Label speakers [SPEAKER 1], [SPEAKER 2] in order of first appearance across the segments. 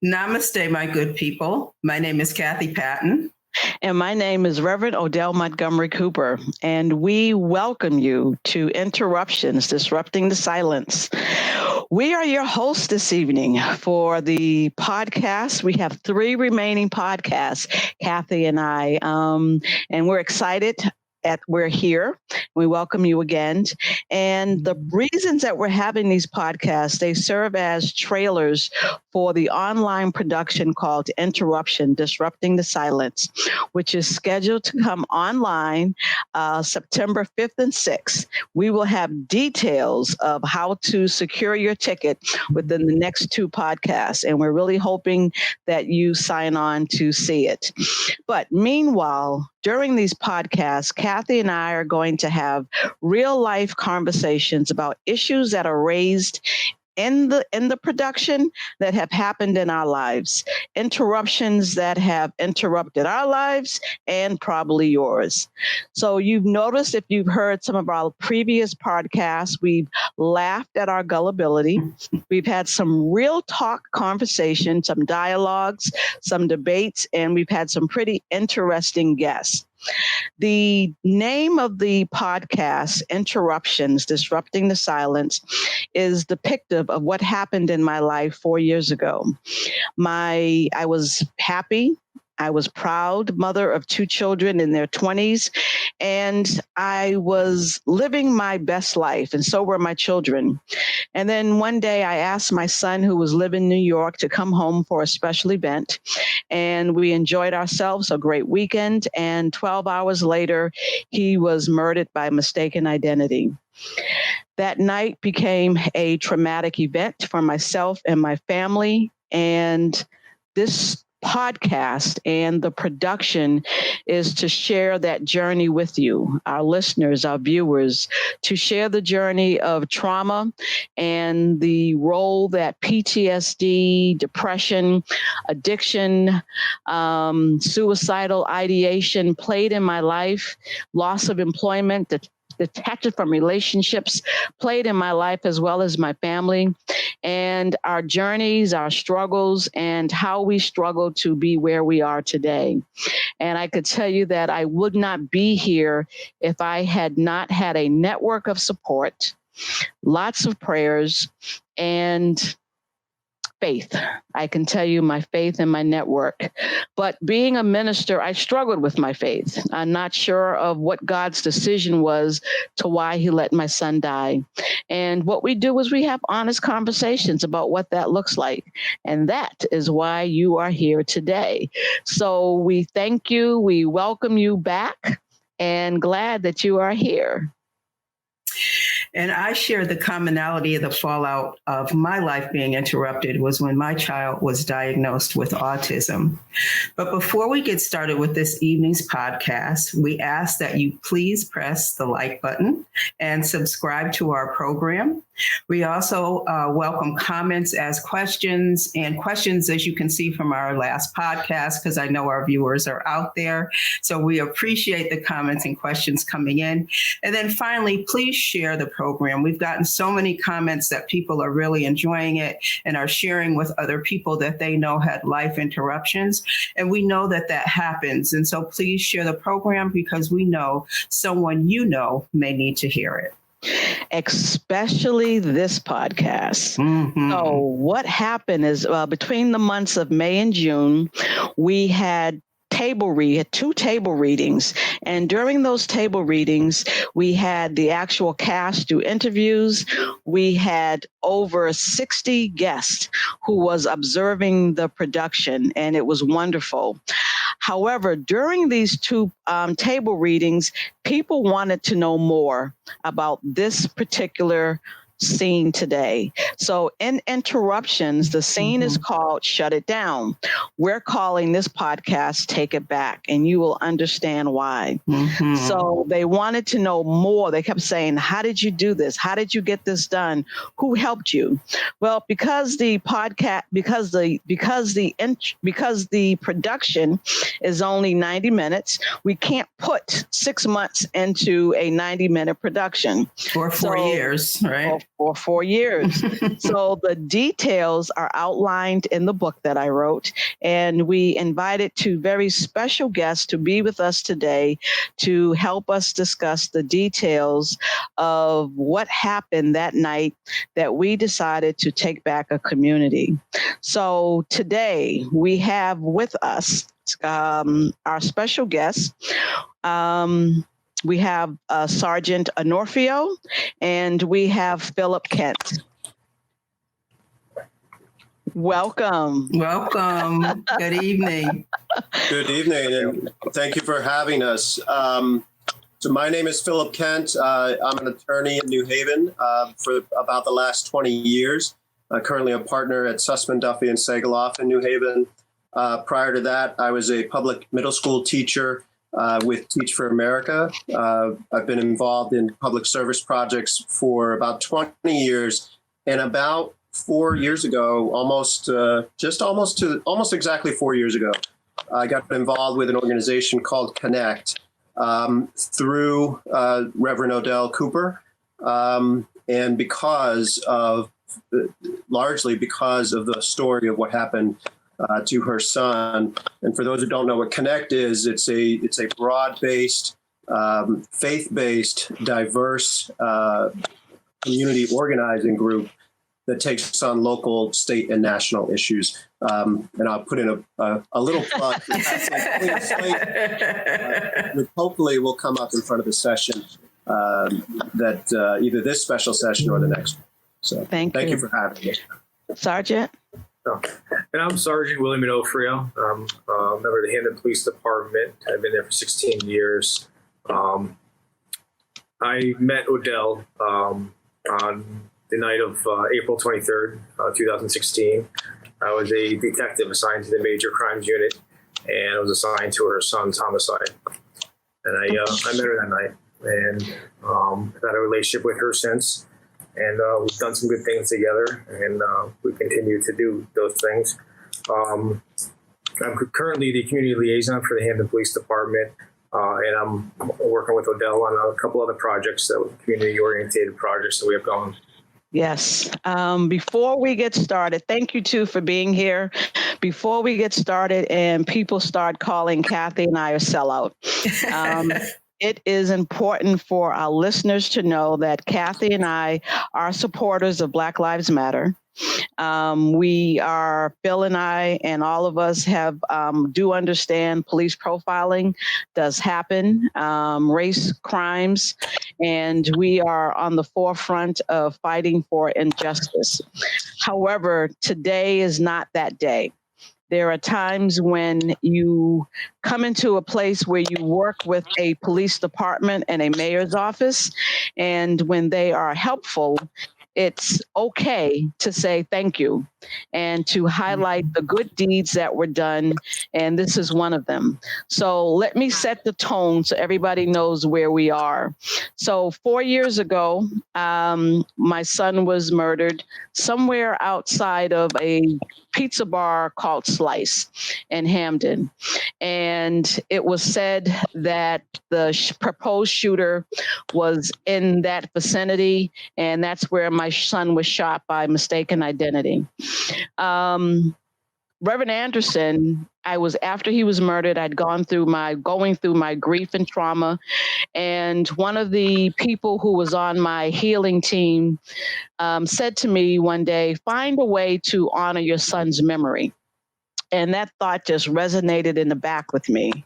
[SPEAKER 1] Namaste, my good people. My name is Kathy Patton.
[SPEAKER 2] And my name is Reverend Odell Montgomery Cooper, and we welcome you to Interruptions, Disrupting the Silence. We are your hosts this evening for the podcast. We have 3 remaining podcasts, Kathy and I, and we're excited we're here. We welcome you again. And the reasons that we're having these podcasts, they serve as trailers for the online production called Interruption, Disrupting the Silence, which is scheduled to come online September 5th and 6th. We will have details of how to secure your ticket within the next 2 podcasts. And we're really hoping that you sign on to see it. But meanwhile, during these podcasts, Kathy and I are going to have real life conversations about issues that are raised in the production that have happened in our lives, interruptions that have interrupted our lives and probably yours. So you've noticed, if you've heard some of our previous podcasts, we've laughed at our gullibility. We've had some real talk conversations, some dialogues, some debates, and we've had some pretty interesting guests. The name of the podcast, Interruptions, Disrupting the Silence, is depictive of what happened in my life 4 years ago. I was happy. I was proud mother of 2 children in their 20s, and I was living my best life, and so were my children. And then one day I asked my son, who was living in New York, to come home for a special event, and we enjoyed ourselves a great weekend, and 12 hours later, he was murdered by mistaken identity. That night became a traumatic event for myself and my family, and this podcast and the production is to share that journey with you, our listeners, our viewers, to share the journey of trauma and the role that PTSD, depression, addiction, suicidal ideation played in my life, loss of employment, detached from relationships played in my life as well as my family, and our journeys, our struggles, and how we struggle to be where we are today. And I could tell you that I would not be here if I had not had a network of support, lots of prayers, and faith. I can tell you my faith and my network. But being a minister, I struggled with my faith. I'm not sure of what God's decision was to why he let my son die. And what we do is we have honest conversations about what that looks like. And that is why you are here today. So we thank you. We welcome you back, and glad that you are here.
[SPEAKER 1] And I share the commonality of the fallout of my life being interrupted was when my child was diagnosed with autism. But before we get started with this evening's podcast, we ask that you please press the like button and subscribe to our program. We also welcome comments as questions, and questions, as you can see from our last podcast, because I know our viewers are out there. So we appreciate the comments and questions coming in. And then finally, please share the program. We've gotten so many comments that people are really enjoying it and are sharing with other people that they know had life interruptions. And we know that that happens. And so please share the program, because we know someone you know may need to hear it.
[SPEAKER 2] Especially this podcast. Mm-hmm. So what happened is between the months of May and June, we had 2 table readings. And during those table readings, we had the actual cast do interviews. We had over 60 guests who was observing the production, and it was wonderful. However, during these 2 table readings, people wanted to know more about this particular scene today. So in Interruptions, the scene is called Shut It Down. We're calling this podcast Take It Back, and you will understand why. So they wanted to know more. They kept saying, how did you do this? How did you get this done? Who helped you? Well, because the podcast, because the production is only 90 minutes, we can't put 6 months into a 90-minute production.
[SPEAKER 1] For 4 years, right?
[SPEAKER 2] for 4 years. So the details are outlined in the book that I wrote, and we invited two very special guests to be with us today to help us discuss the details of what happened that night that we decided to take back a community. So today we have with us our special guest. We have Sergeant Anorfio, and we have Philip Kent. Welcome.
[SPEAKER 1] Welcome. Good evening.
[SPEAKER 3] Good evening, and thank you for having us. So my name is Philip Kent. I'm an attorney in New Haven for about the last 20 years. Currently a partner at Sussman, Duffy, and Segaloff in New Haven. Prior to that, I was a public middle school teacher with Teach for America. I've been involved in public service projects for about 20 years, and about 4 years ago, almost exactly 4 years ago, I got involved with an organization called CONECT through Reverend Odell Cooper, and largely because of the story of what happened to her son. And for those who don't know what CONNECT is, it's a broad-based, faith-based, diverse community organizing group that takes on local, state, and national issues. And I'll put in a little plug. Which hopefully will come up in front of the session, that either this special session or the next one. So thank you for having me.
[SPEAKER 2] Sergeant.
[SPEAKER 4] And I'm Sergeant William Onofrio. I'm a member of the Hamden Police Department. I've been there for 16 years. I met Odell on the night of April 23rd, 2016. I was a detective assigned to the Major Crimes Unit, and I was assigned to her son's homicide. And I met her that night, and I've had a relationship with her since. And we've done some good things together, and we continue to do those things. I'm currently the community liaison for the Hamden Police Department, and I'm working with Odell on a couple other projects, community-oriented projects that we have going.
[SPEAKER 2] Yes. Before we get started, thank you too for being here. Before we get started and people start calling Kathy and I a sellout, it is important for our listeners to know that Kathy and I are supporters of Black Lives Matter. Phil and I and all of us do understand police profiling does happen, race crimes, and we are on the forefront of fighting for injustice. However, today is not that day. There are times when you come into a place where you work with a police department and a mayor's office, and when they are helpful, it's okay to say thank you and to highlight the good deeds that were done, and this is one of them. So let me set the tone so everybody knows where we are. So 4 years ago, my son was murdered somewhere outside of a pizza bar called Slice in Hamden. And it was said that the proposed shooter was in that vicinity, and that's where my son was shot by mistaken identity. Reverend Anderson, after he was murdered, I'd going through my grief and trauma. And one of the people who was on my healing team said to me one day, find a way to honor your son's memory. And that thought just resonated in the back with me.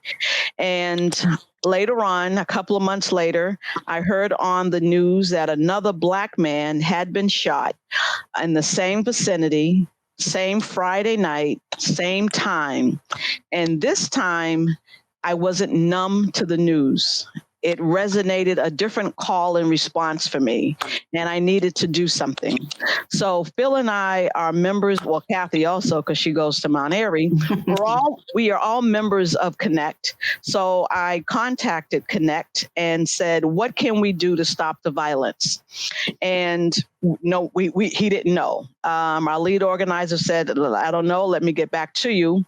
[SPEAKER 2] And later on, a couple of months later, I heard on the news that another Black man had been shot in the same vicinity, same Friday night, same time. And this time, I wasn't numb to the news. It resonated a different call and response for me, and I needed to do something. So Phil and I are members, well, Kathy also, because she goes to Mount Airy. We are all members of CONNECT. So I contacted CONNECT and said, what can we do to stop the violence? And no, he didn't know. Our lead organizer said, I don't know, let me get back to you.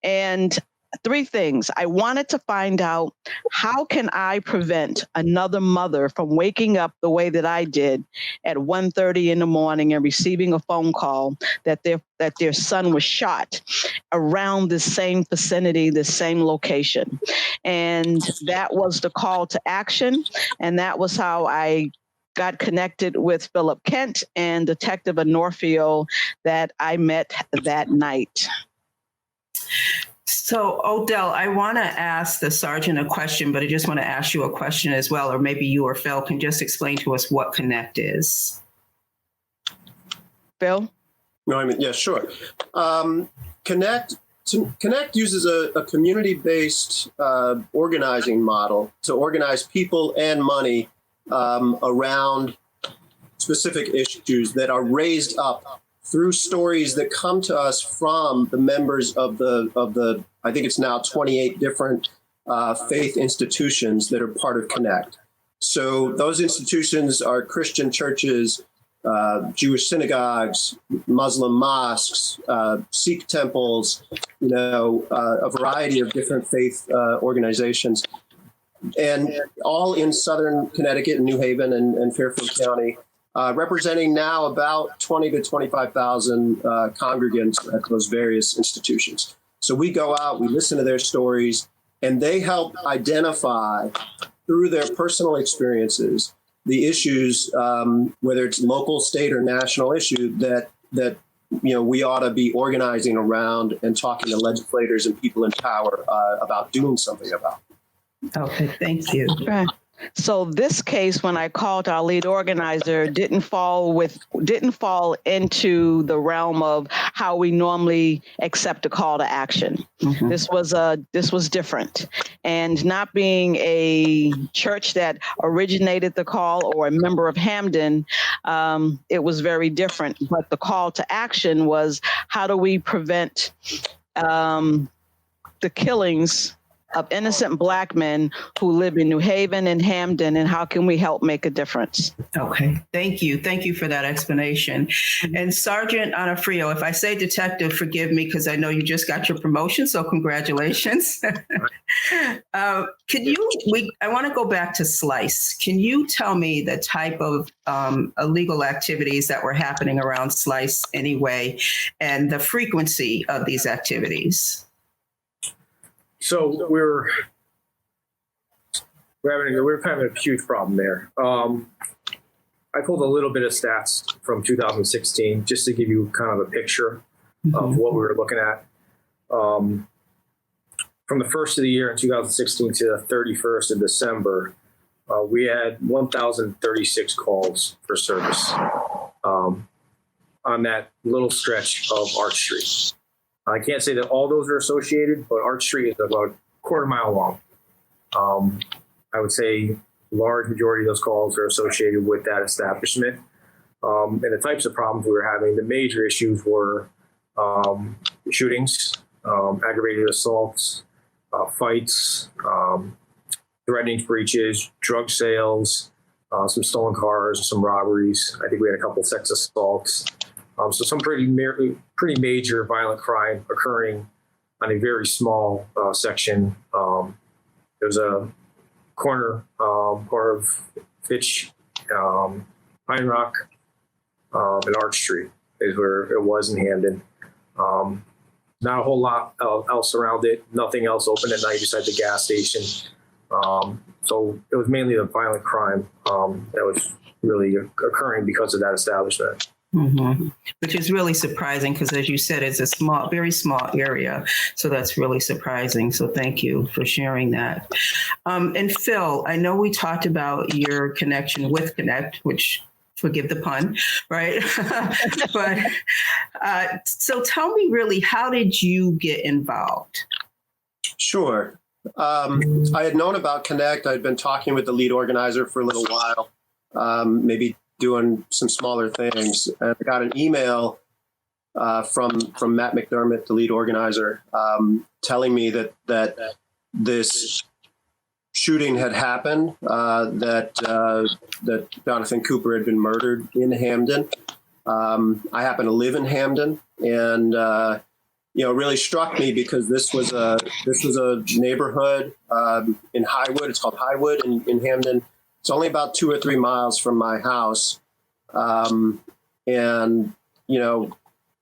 [SPEAKER 2] And three things. I wanted to find out, how can I prevent another mother from waking up the way that I did at 1:30 in the morning and receiving a phone call that their son was shot around the same vicinity, the same location. And that was the call to action. And that was how I got connected with Philip Kent and Detective of Northfield that I met that night.
[SPEAKER 1] So, Odell, I want to ask the sergeant a question, but I just want to ask you a question as well, or maybe you or Phil can just explain to us what CONNECT is.
[SPEAKER 2] Phil?
[SPEAKER 3] No, I mean, yeah, sure. CONNECT uses a community-based organizing model to organize people and money around specific issues that are raised up through stories that come to us from the members of the I think it's now 28 different faith institutions that are part of CONNECT. So those institutions are Christian churches, Jewish synagogues, Muslim mosques, Sikh temples, a variety of different faith organizations, and all in southern Connecticut and New Haven and Fairfield County. Representing now about 20 to 25,000 congregants at those various institutions. So we go out, we listen to their stories, and they help identify through their personal experiences the issues, whether it's local, state, or national issue that we ought to be organizing around and talking to legislators and people in power about doing something about.
[SPEAKER 1] Okay, thank you.
[SPEAKER 2] Right. So this case, when I called our lead organizer, didn't fall into the realm of how we normally accept a call to action. Mm-hmm. This was different, and not being a church that originated the call or a member of Hamden, it was very different. But the call to action was, how do we prevent the killings of innocent Black men who live in New Haven and Hamden, and how can we help make a difference?
[SPEAKER 1] Okay, thank you. Thank you for that explanation. And Sergeant Onofrio, if I say detective, forgive me, because I know you just got your promotion, so congratulations. I want to go back to SLICE. Can you tell me the type of illegal activities that were happening around SLICE anyway, and the frequency of these activities?
[SPEAKER 4] So we're having a huge problem there. I pulled a little bit of stats from 2016 just to give you kind of a picture of what we were looking at. From the first of the year in 2016 to the 31st of December, we had 1,036 calls for service on that little stretch of Arch Street. I can't say that all those are associated, but Arch Street is about a quarter mile long. I would say large majority of those calls are associated with that establishment. And the types of problems we were having, the major issues were shootings, aggravated assaults, fights, threatening breaches, drug sales, some stolen cars, some robberies. I think we had a couple of sex assaults. So some pretty major violent crime occurring on a very small section. There's a corner of Fitch, Pine Rock, and Arch Street is where it was in Hamden. Not a whole lot else around it. Nothing else open at night besides the gas station. So it was mainly the violent crime that was really occurring because of that establishment.
[SPEAKER 1] Mm-hmm. Which is really surprising because, as you said, it's a very small area. So that's really surprising. So thank you for sharing that. And Phil, I know we talked about your connection with CONNECT, which, forgive the pun, right? But so tell me really, how did you get involved?
[SPEAKER 3] Sure. I had known about CONNECT. I'd been talking with the lead organizer for a little while, maybe doing some smaller things. And I got an email from Matt McDermott, the lead organizer, telling me that this shooting had happened, that Jonathan Cooper had been murdered in Hamden. I happen to live in Hamden, and really struck me because this was a neighborhood in Highwood. It's called Highwood in Hamden. It's only about 2 or 3 miles from my house. And,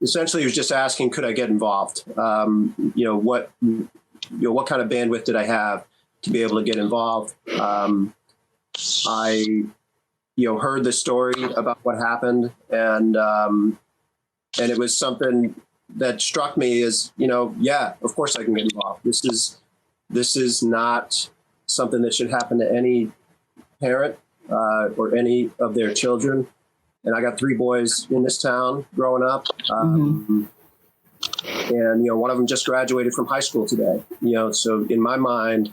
[SPEAKER 3] essentially he was just asking, could I get involved? What kind of bandwidth did I have to be able to get involved? I heard the story about what happened, and it was something that struck me as, yeah, of course I can get involved. This is not something that should happen to any parent or any of their children. And I got 3 boys in this town growing up. And, one of them just graduated from high school today, so in my mind,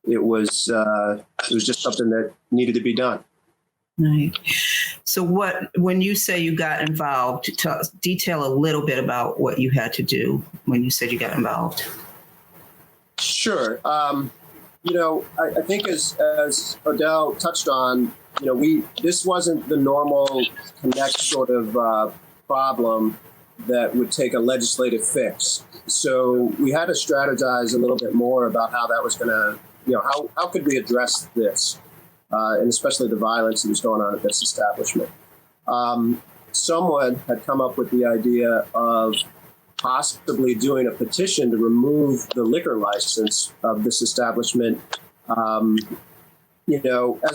[SPEAKER 3] it was just something that needed to be done.
[SPEAKER 1] Right. So when you say you got involved, detail a little bit about what you had to do when you said you got involved.
[SPEAKER 3] Sure. I think as Odell touched on, this wasn't the normal CONNECT sort of problem that would take a legislative fix. So we had to strategize a little bit more about how that was going to, how could we address this, and especially the violence that was going on at this establishment. Someone had come up with the idea of possibly doing a petition to remove the liquor license of this establishment, as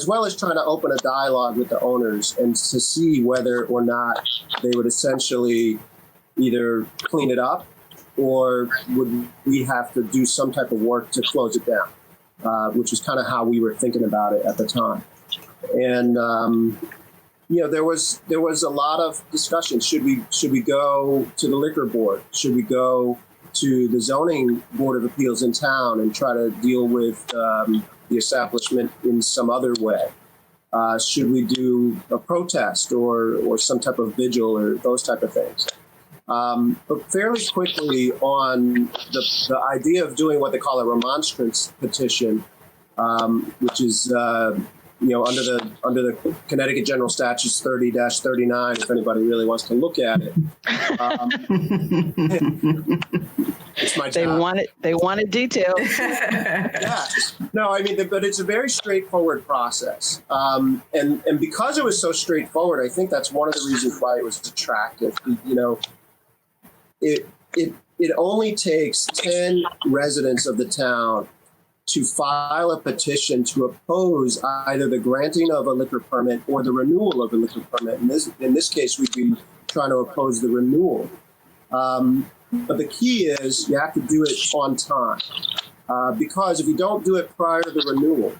[SPEAKER 3] well as trying to open a dialogue with the owners and to see whether or not they would essentially either clean it up or would we have to do some type of work to close it down, which is kind of how we were thinking about it at the time. And, there was a lot of discussion. Should we go to the liquor board? Should we go to the zoning board of appeals in town and try to deal with the establishment in some other way? Should we do a protest or some type of vigil or those type of things? But fairly quickly on the idea of doing what they call a remonstrance petition, which is under the Connecticut General Statutes 30-39, if anybody really wants to look at it. It's my job.
[SPEAKER 2] They wanted details.
[SPEAKER 3] Yeah. No, but it's a very straightforward process. And because it was so straightforward, I think that's one of the reasons why it was attractive. It only takes 10 residents of the town to file a petition to oppose either the granting of a liquor permit or the renewal of a liquor permit. In this case, we'd be trying to oppose the renewal. But the key is you have to do it on time, because if you don't do it prior to the renewal,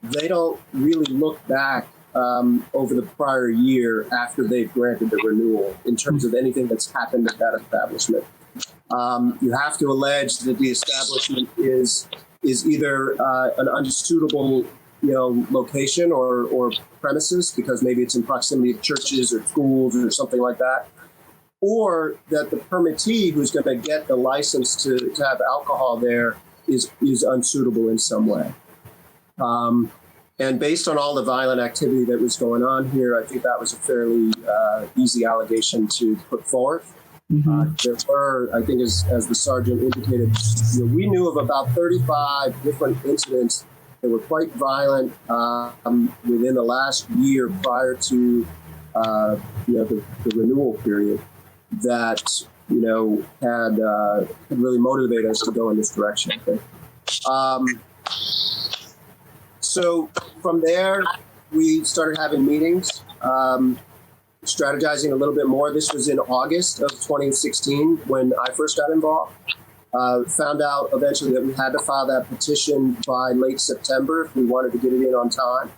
[SPEAKER 3] they don't really look back over the prior year after they've granted the renewal in terms of anything that's happened at that establishment. You have to allege that the establishment is either an unsuitable, location or premises because maybe it's in proximity to churches or schools or something like that, or that the permittee who's going to get the license to have alcohol there is unsuitable in some way. And based on all the violent activity that was going on here, I think that was a fairly easy allegation to put forth. There were, I think, as the sergeant indicated, we knew of about 35 different incidents that were quite violent within the last year prior to the renewal period that had really motivated us to go in this direction. So from there, we started having meetings. Strategizing a little bit more. This was in August of 2016 when I first got involved. Found out eventually that we had to file that petition by late September if we wanted to get it in on time.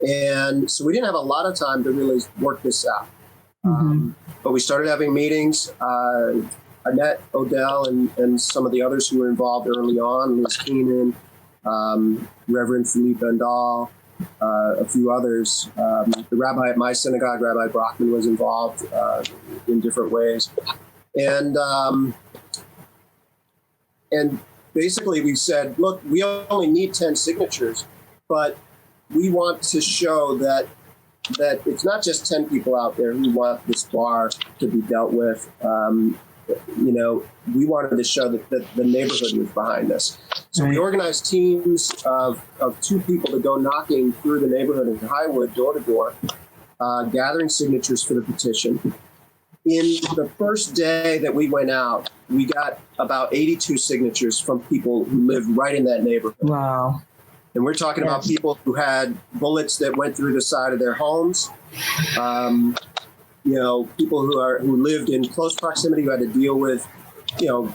[SPEAKER 3] And so we didn't have a lot of time to really work this out. But we started having meetings. Annette, Odell, and some of the others who were involved early on, Liz Keenan, Reverend Philippe Bandal, a few others. The rabbi at my synagogue, Rabbi Brockman, was involved in different ways. And basically we said, look, we only need 10 signatures, but we want to show that it's not just 10 people out there who want this bar to be dealt with. we wanted to show that the neighborhood was behind us. So we organized teams of 2 people to go knocking through the neighborhood in Highwood, door to door, gathering signatures for the petition. In the first day that we went out, we got about 82 signatures from people who lived right in that neighborhood.
[SPEAKER 1] Wow.
[SPEAKER 3] And we're talking about people who had bullets that went through the side of their homes. People who lived in close proximity, who had to deal with, a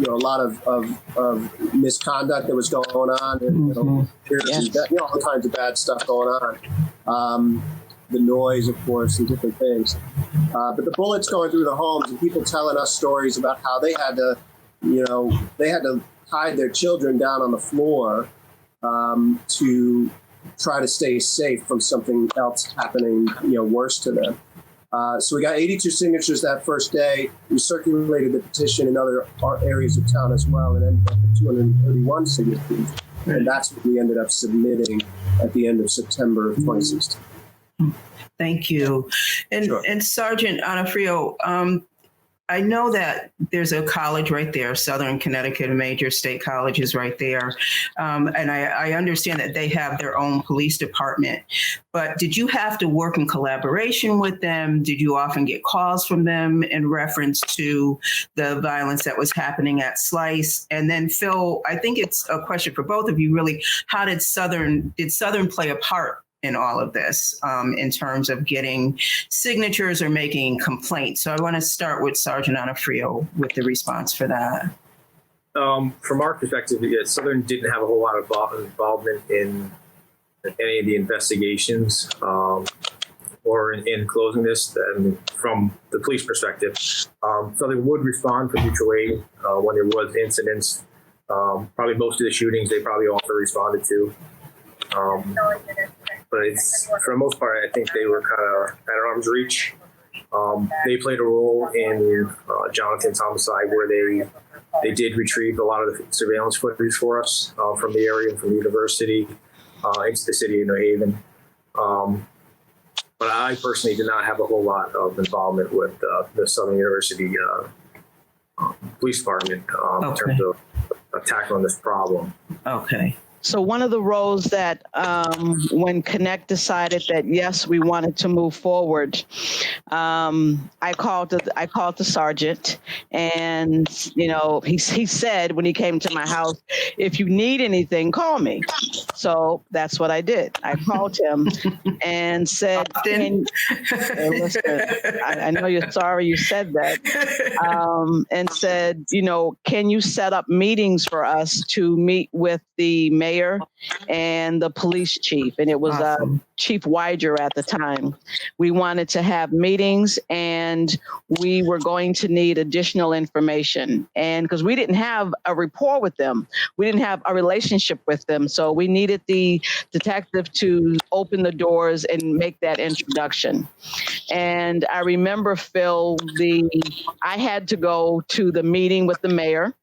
[SPEAKER 3] lot of misconduct that was going on, and all kinds of bad stuff going on. The noise, of course, and different things. But the bullets going through the homes, and people telling us stories about how they had to hide their children down on the floor to try to stay safe from something else happening, worse to them. So we got 82 signatures that first day. We circulated the petition in other areas of town as well, and ended up with 231 signatures. And that's what we ended up submitting at the end of September of 2016.
[SPEAKER 1] Thank you. And,
[SPEAKER 3] Sure.
[SPEAKER 1] and Sergeant Onofrio, I know that there's a college right there, Southern Connecticut, a major state college is right there. And I understand that they have their own police department. But did you have to work in collaboration with them? Did you often get calls from them in reference to the violence that was happening at Slice? And then, Phil, I think it's a question for both of you, really. How did Southern play a part in all of this in terms of getting signatures or making complaints? So I want to start with Sergeant Onofrio with the response for that.
[SPEAKER 4] From our perspective, Southern didn't have a whole lot of involvement in any of the investigations or in closing this. And from the police perspective, Southern would respond for mutual aid when there was incidents. Probably most of the shootings they probably also responded to. But for the most part, I think they were kind of at arm's reach. They played a role in Jonathan's homicide, where they did retrieve a lot of the surveillance footage for us from the area and from the university into the city of New Haven. But I personally did not have a whole lot of involvement with the Southern University Police Department in terms of tackling this problem.
[SPEAKER 1] Okay.
[SPEAKER 2] So one of the roles that when Connect decided that, yes, we wanted to move forward, I called the sergeant, and, he said when he came to my house, if you need anything, call me. So that's what I did. I called him and said, hey, listen, I know you're sorry you said that, and said, can you set up meetings for us to meet with the mayor and the police chief? And it was
[SPEAKER 1] Awesome.
[SPEAKER 2] Chief Weiger at the time. We wanted to have meetings, and we were going to need additional information. And because we didn't have a rapport with them, we didn't have a relationship with them. So we needed the detective to open the doors and make that introduction. And I remember, Phil, I had to go to the meeting with the mayor.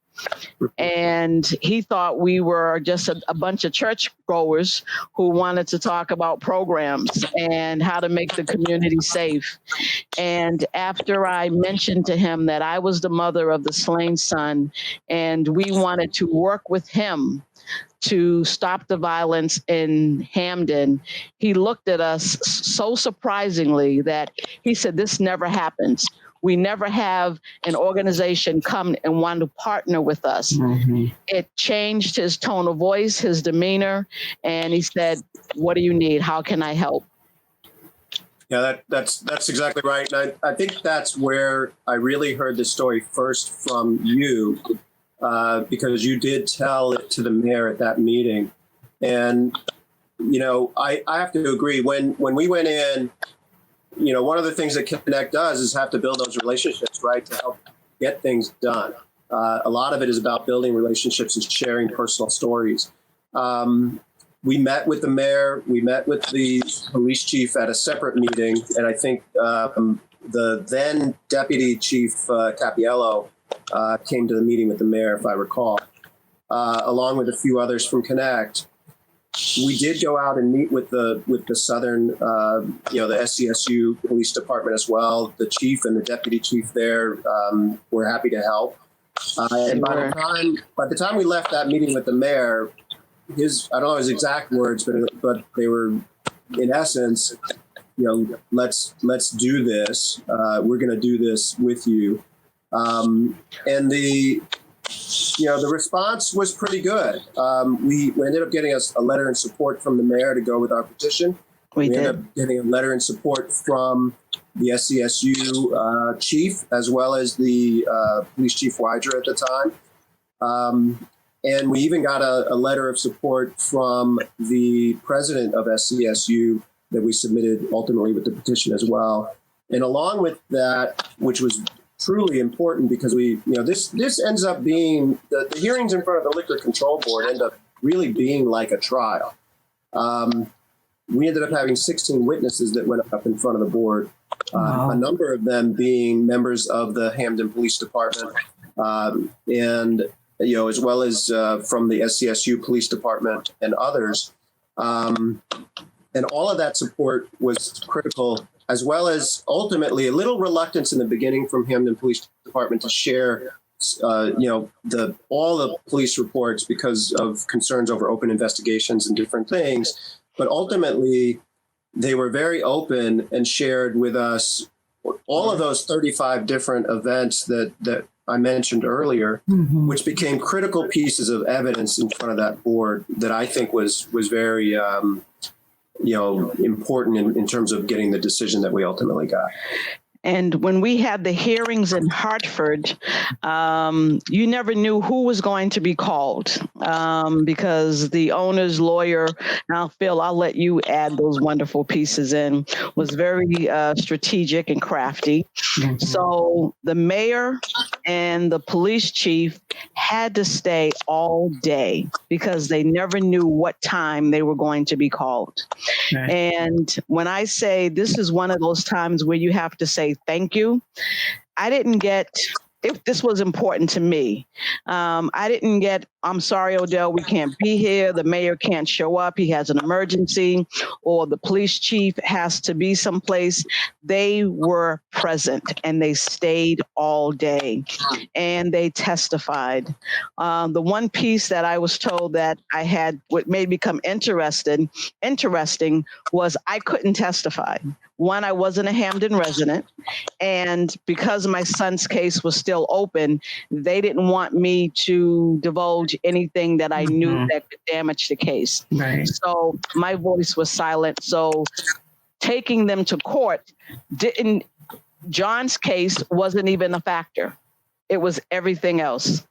[SPEAKER 2] And he thought we were just a bunch of church goers who wanted to talk about programs and how to make the community safe. And after I mentioned to him that I was the mother of the slain son, and we wanted to work with him to stop the violence in Hamden, he looked at us so surprisingly that he said, "This never happens. We never have an organization come and want to partner with us." Mm-hmm. It changed his tone of voice, his demeanor, and he said, "What do you need? How can I help?"
[SPEAKER 3] Yeah, that's exactly right. And I think that's where I really heard this story first from you, because you did tell it to the mayor at that meeting. And, I have to agree. When we went in, one of the things that Connect does is have to build those relationships, right, to help get things done. A lot of it is about building relationships and sharing personal stories. We met with the mayor, we met with the police chief at a separate meeting, and I think the then Deputy Chief Cappiello came to the meeting with the mayor, if I recall, along with a few others from Connect. We did go out and meet with the Southern, the SCSU Police Department as well. The chief and the deputy chief there were happy to help. And by the time we left that meeting with the mayor, I don't know his exact words, but they were, in essence, let's do this. We're going to do this with you. And the response was pretty good. We ended up getting a letter in support from the mayor to go with our petition. We ended up getting a letter in support from the SCSU chief, as well as the police chief Weiger at the time. And we even got a letter of support from the president of SCSU that we submitted ultimately with the petition as well. And along with that, which was truly important because this ends up being, the hearings in front of the Liquor Control Board end up really being like a trial. We ended up having 16 witnesses that went up in front of the board, a number of them being members of the Hamden Police Department, and as well as from the SCSU Police Department and others. And all of that support was critical, as well as ultimately a little reluctance in the beginning from Hamden Police Department to share, all the police reports because of concerns over open investigations and different things. But ultimately, they were very open and shared with us all of those 35 different events that I mentioned earlier, which became critical pieces of evidence in front of that board that I think was very important in terms of getting the decision that we ultimately got.
[SPEAKER 2] And when we had the hearings in Hartford, you never knew who was going to be called because the owner's lawyer, now Phil, I'll let you add those wonderful pieces in, was very strategic and crafty. So the mayor and the police chief had to stay all day because they never knew what time they were going to be called. Right. And when I say this is one of those times where you have to say thank you, I didn't get, if this was important to me, I didn't get, I'm sorry, Odell, we can't be here. The mayor can't show up. He has an emergency, or the police chief has to be someplace. They were present and they stayed all day and they testified. The one piece that I was told that I had, what made me become interesting was I couldn't testify. One, I wasn't a Hamden resident, and because my son's case was still open, they didn't want me to divulge anything that I knew that could damage the case. Right. So my voice was silent. So taking them to court, John's case wasn't even a factor. It was everything else.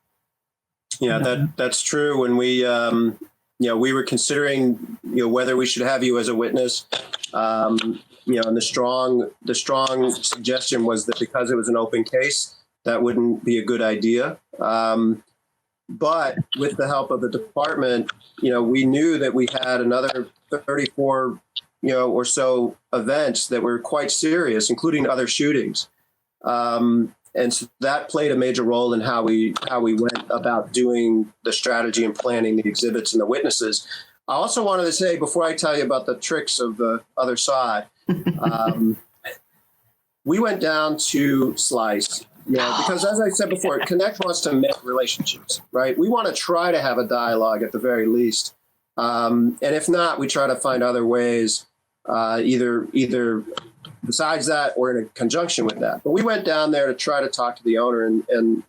[SPEAKER 3] Yeah, that's true. When we were considering, whether we should have you as a witness. And the strong suggestion was that because it was an open case, that wouldn't be a good idea. But with the help of the department, we knew that we had another 34, or so events that were quite serious, including other shootings. And so that played a major role in how we went about doing the strategy and planning the exhibits and the witnesses. I also wanted to say, before I tell you about the tricks of the other side, we went down to Slice, because as I said before, Connect wants to make relationships, right? We want to try to have a dialogue at the very least. And if not, we try to find other ways, either besides that or in a conjunction with that. But we went down there to try to talk to the owner and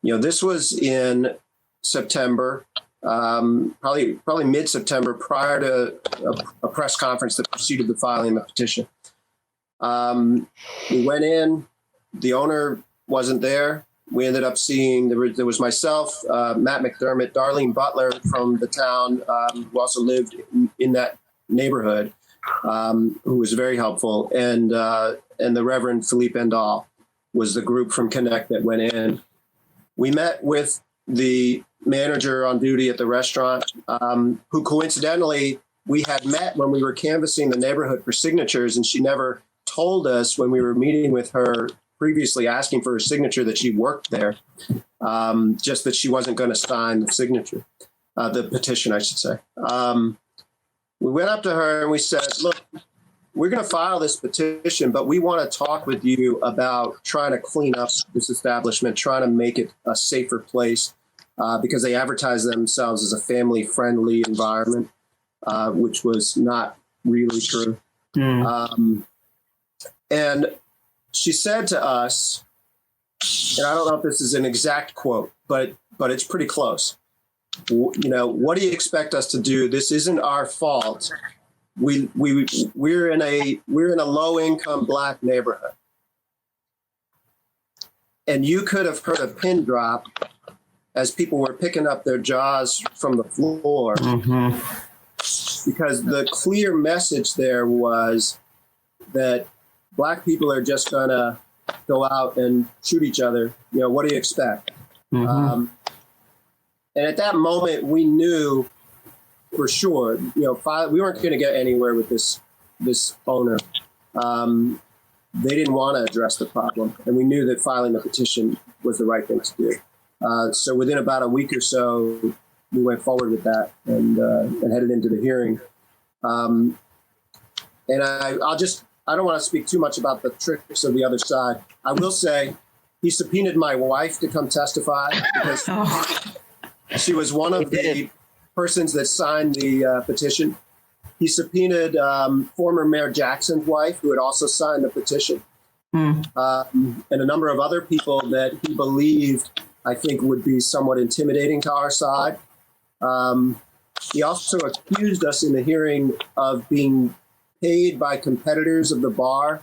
[SPEAKER 3] this was in September. Probably mid-September, prior to a press conference that preceded the filing of the petition. We went in, the owner wasn't there. We ended up seeing, there was myself, Matt McDermott, Darlene Butler from the town, who also lived in that neighborhood, who was very helpful, and the Reverend Philippe Endall was the group from Connect that went in. We met with the manager on duty at the restaurant, who coincidentally we had met when we were canvassing the neighborhood for signatures, and she never told us when we were meeting with her previously asking for her signature that she worked there, just that she wasn't going to sign the signature. the petition, I should say. We went up to her and we said, look, we're going to file this petition, but we want to talk with you about trying to clean up this establishment, trying to make it a safer place, because they advertise themselves as a family-friendly environment, which was not really true. And she said to us, and I don't know if this is an exact quote, but it's pretty close. You know, what do you expect us to do? This isn't our fault. We're in a low-income Black neighborhood, and you could have heard a pin drop as people were picking up their jaws from the floor, because the clear message there was that Black people are just gonna go out and shoot each other. You know, what do you expect? And at that moment, we knew for sure, you know, we weren't going to get anywhere with this owner. They didn't want to address the problem, and we knew that filing the petition was the right thing to do. So within about a week or so, we went forward with that and headed into the hearing. And I don't want to speak too much about the tricks of the other side. I will say he subpoenaed my wife to come testify because she was one of the persons that signed the petition. He subpoenaed former Mayor Jackson's wife, who had also signed the petition, and a number of other people that he believed, I think, would be somewhat intimidating to our side. He also accused us in the hearing of being paid by competitors of the bar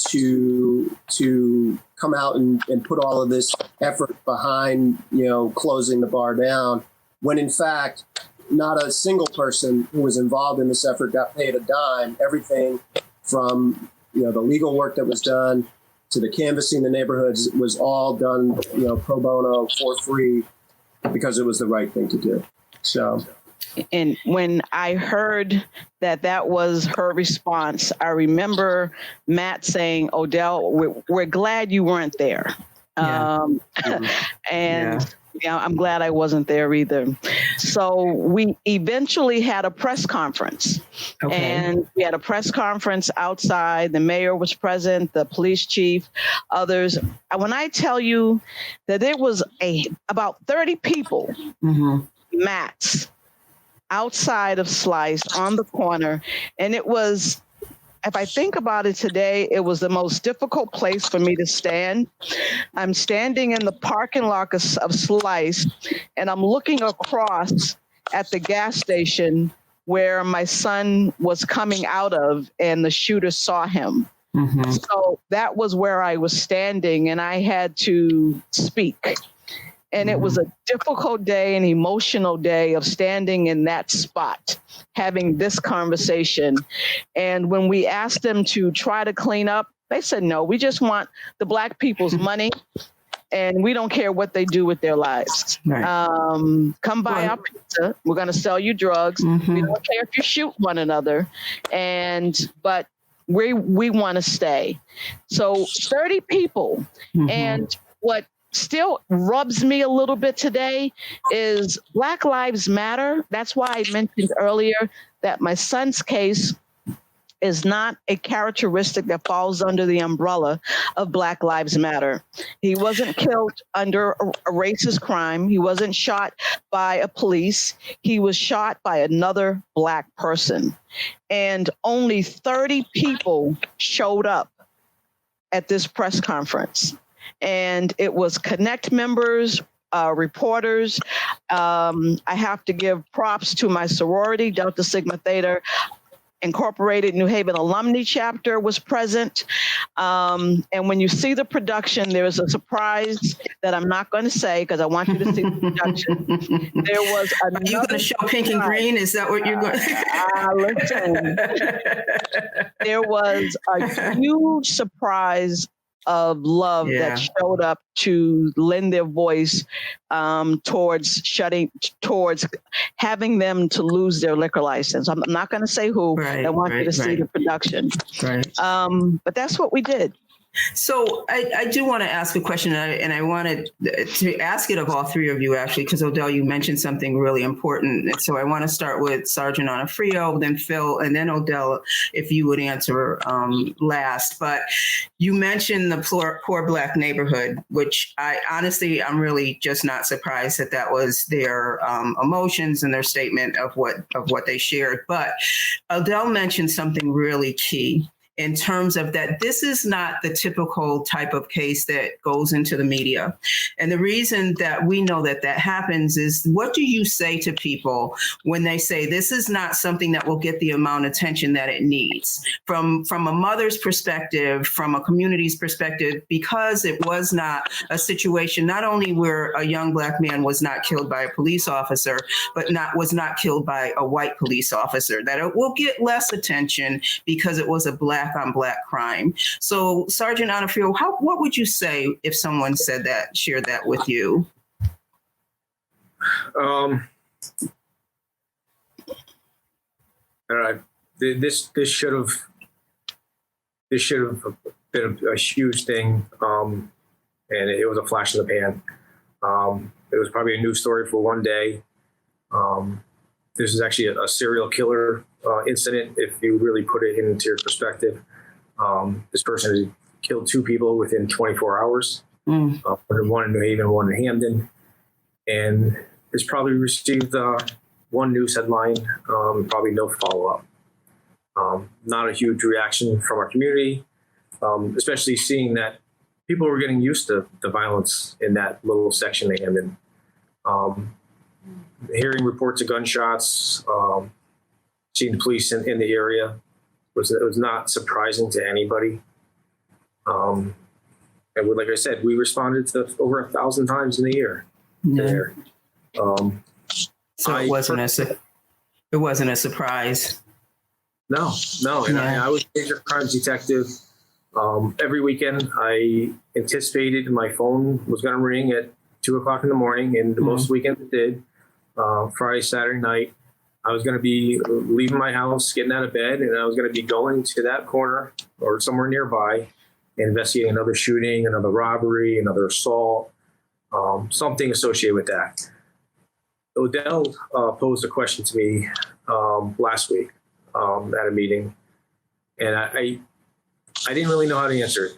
[SPEAKER 3] to come out and put all of this effort behind, you know, closing the bar down, when in fact, not a single person who was involved in this effort got paid a dime. Everything from, you know, the legal work that was done to the canvassing the neighborhoods was all done, you know, pro bono, for free, because it was the right thing to do. So.
[SPEAKER 2] And when I heard that was her response, I remember Matt saying, Odell, we're glad you weren't there. And I'm glad I wasn't there either. So we eventually had a press conference. And we had a press conference outside. The mayor was present, the police chief, others. When I tell you that there was about 30 people, max, outside of Slice on the corner. And it was, if I think about it today, it was the most difficult place for me to stand. I'm standing in the parking lot of Slice, and I'm looking across at the gas station where my son was coming out of, and the shooter saw him. So that was where I was standing, and I had to speak. And it was a difficult day, an emotional day of standing in that spot, having this conversation. And when we asked them to try to clean up, they said, no, we just want the Black people's money, and we don't care what they do with their lives. Come buy our pizza. We're going to sell you drugs. We don't care if you shoot one another. But we want to stay. So 30 people. And what still rubs me a little bit today is Black Lives Matter. That's why I mentioned earlier that my son's case is not a characteristic that falls under the umbrella of Black Lives Matter. He wasn't killed under a racist crime. He wasn't shot by a police. He was shot by another Black person. And only 30 people showed up at this press conference. And it was CONECT members, reporters. I have to give props to my sorority, Delta Sigma Theta Incorporated New Haven Alumni Chapter was present. And when you see the production, there is a surprise that I'm not going to say because I want you to see the production. There was another. Are you going to show pink and green? Is that what you're going to? Listen. There was a huge surprise of love that showed up to lend their voice towards having them to lose their liquor license. I'm not going to say who. I want you to see the production. But that's what we did.
[SPEAKER 1] So I do want to ask a question, and I wanted to ask it of all three of you, actually, because Odell, you mentioned something really important. And so I want to start with Sergeant Onofrio, then Phil, and then Odell, if you would answer last. But you mentioned the poor Black neighborhood, which I'm really just not surprised that was their emotions and their statement of what they shared. But Odell mentioned something really key, in terms of that this is not the typical type of case that goes into the media. And the reason that we know that happens is, what do you say to people when they say this is not something that will get the amount of attention that it needs? From a mother's perspective, from a community's perspective, because it was not a situation not only where a young Black man was not killed by a police officer, but was not killed by a white police officer, that it will get less attention because it was a Black on Black crime. So Sergeant Onofrio, what would you say if someone shared that with you?
[SPEAKER 4] All right. This should have been a huge thing, and it was a flash in the pan. It was probably a news story for one day. This is actually a serial killer incident, if you really put it into your perspective. This person has killed 2 people within 24 hours, one in New Haven, one in Hamden, and has probably received one news headline, probably no follow-up. Not a huge reaction from our community, especially seeing that people were getting used to the violence in that little section of Hamden. Hearing reports of gunshots, seeing police in the area was not surprising to anybody. And like I said, we responded to over 1,000 times in the year.
[SPEAKER 1] Yeah. So it wasn't a surprise.
[SPEAKER 4] No. And I was a major crimes detective. Every weekend, I anticipated my phone was going to ring at 2:00 in the morning, and most weekends it did. Friday, Saturday night, I was going to be leaving my house, getting out of bed, and I was going to be going to that corner or somewhere nearby and investigating another shooting, another robbery, another assault, something associated with that. Odell posed a question to me last week at a meeting, and I didn't really know how to answer it.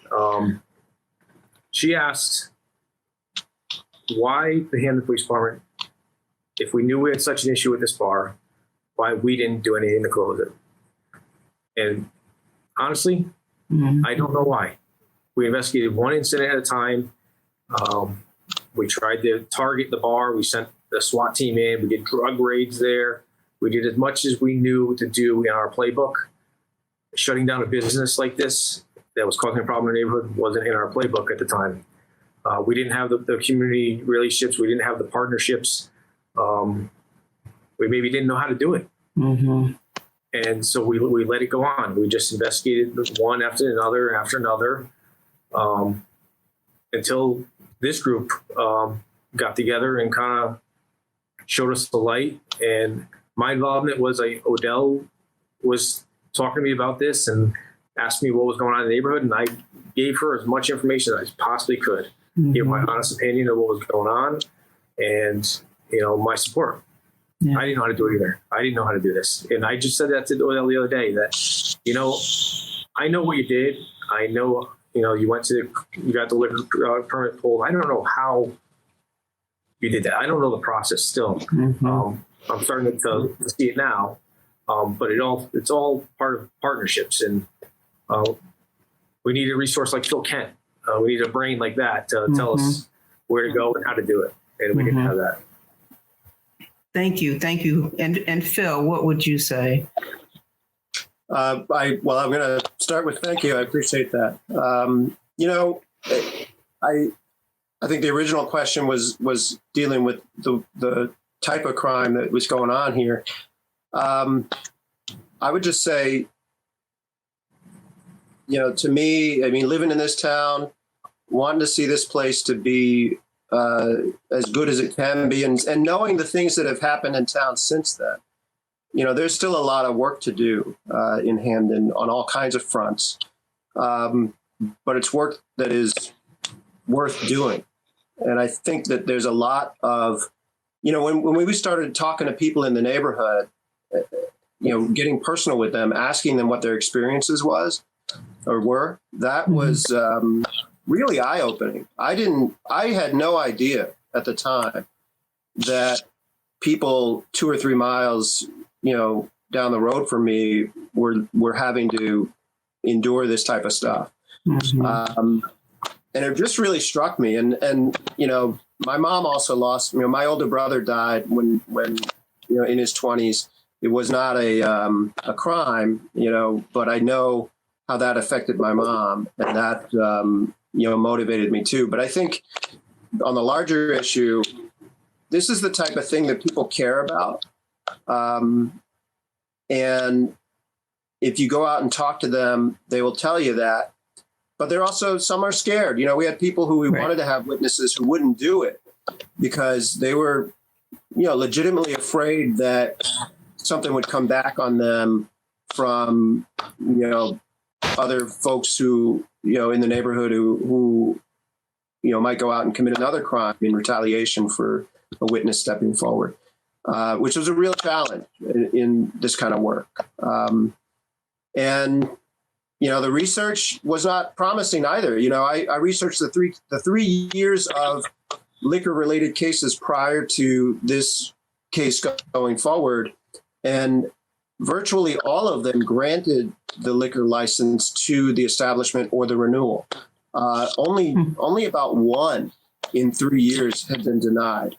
[SPEAKER 4] She asked why the Hamden Police Department, if we knew we had such an issue with this bar, why we didn't do anything to close it. And honestly, I don't know why. We investigated one incident at a time. We tried to target the bar. We sent the SWAT team in. We did drug raids there. We did as much as we knew to do in our playbook. Shutting down a business like this that was causing a problem in the neighborhood wasn't in our playbook at the time. We didn't have the community relationships. We didn't have the partnerships. We maybe didn't know how to do it. And so we let it go on. We just investigated one after another, until this group got together and kind of showed us the light. And my involvement was Odell was talking to me about this and asked me what was going on in the neighborhood. And I gave her as much information as I possibly could, give my honest opinion of what was going on and, my support. Yeah. I didn't know how to do it either. I didn't know how to do this. And I just said that to Odell the other day that, I know what you did. I know, you got the liquor permit pulled. I don't know how you did that. I don't know the process still. I'm starting to see it now. But it's all part of partnerships. And we need a resource like Phil Kent. We need a brain like that to tell us where to go and how to do it. And we didn't have that.
[SPEAKER 1] Thank you. And Phil, what would you say?
[SPEAKER 3] I'm going to start with thank you. I appreciate that. I think the original question was dealing with the type of crime that was going on here. I would just say, to me, living in this town, wanting to see this place to be as good as it can be, and knowing the things that have happened in town since then, there's still a lot of work to do in Hamden on all kinds of fronts. but it's work that is worth doing. And I think that there's a lot of, when we started talking to people in the neighborhood, getting personal with them, asking them what their experiences were, that was really eye-opening. I had no idea at the time that people 2 or 3 miles, down the road from me were having to endure this type of stuff. And it just really struck me. And my mom also lost, my older brother died when in his 20s. It was not a crime, but I know how that affected my mom, and that, motivated me too. But I think on the larger issue, this is the type of thing that people care about. And if you go out and talk to them, they will tell you that. But they're also, some are scared. We had people who we wanted to have witnesses who wouldn't do it because they were, legitimately afraid that something would come back on them from, other folks who, in the neighborhood who might go out and commit another crime in retaliation for a witness stepping forward, which was a real challenge in this kind of work. And the research was not promising either. I researched the 3 years of liquor-related cases prior to this case going forward, and virtually all of them granted the liquor license to the establishment or the renewal. Only about 1 in 3 years had been denied.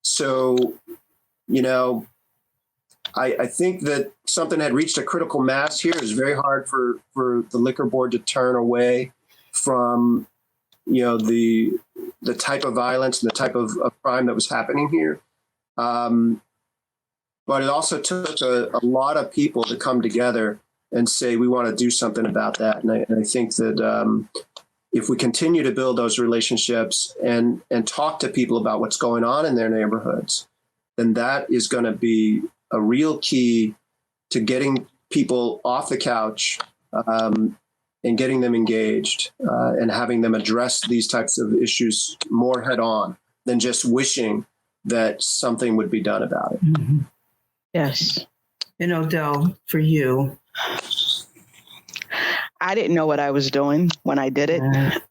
[SPEAKER 3] So, I think that something had reached a critical mass here. It's very hard for the liquor board to turn away from, the type of violence and the type of crime that was happening here. But it also took a lot of people to come together and say, we want to do something about that. And I think that if we continue to build those relationships and talk to people about what's going on in their neighborhoods, then that is going to be a real key to getting people off the couch and getting them engaged and having them address these types of issues more head on than just wishing that something would be done about it.
[SPEAKER 1] Mm-hmm.
[SPEAKER 2] Yes.
[SPEAKER 1] And Odell, for you.
[SPEAKER 2] I didn't know what I was doing when I did it.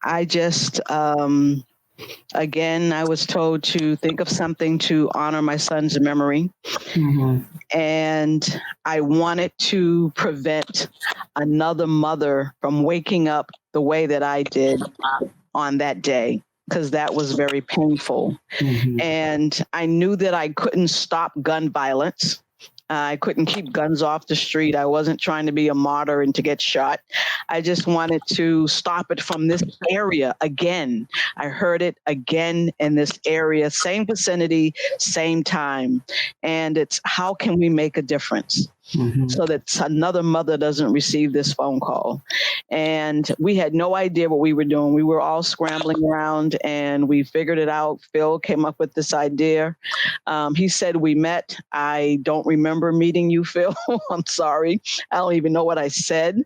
[SPEAKER 2] I just, again, I was told to think of something to honor my son's memory. Mm-hmm. And I wanted to prevent another mother from waking up the way that I did on that day, because that was very painful. Mm-hmm. And I knew that I couldn't stop gun violence. I couldn't keep guns off the street. I wasn't trying to be a martyr and to get shot. I just wanted to stop it from this area again. I heard it again in this area, same vicinity, same time. And it's how can we make a difference? Mm-hmm. So that another mother doesn't receive this phone call. And we had no idea what we were doing. We were all scrambling around and we figured it out. Phil came up with this idea. He said we met. I don't remember meeting you, Phil. I'm sorry. I don't even know what I said.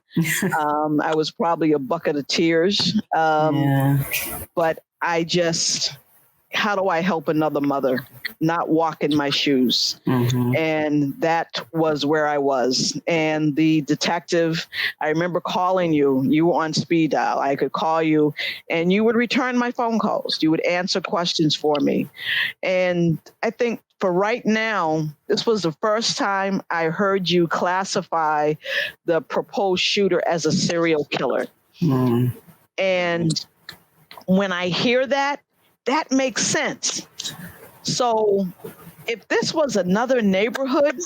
[SPEAKER 2] I was probably a bucket of tears. But I just, how do I help another mother not walk in my shoes? Mm-hmm. And that was where I was. And the detective, I remember calling you. You were on speed dial. I could call you and you would return my phone calls. You would answer questions for me. And I think for right now, this was the first time I heard you classify the proposed shooter as a serial killer. Mm. And when I hear that, that makes sense. So if this was another neighborhood,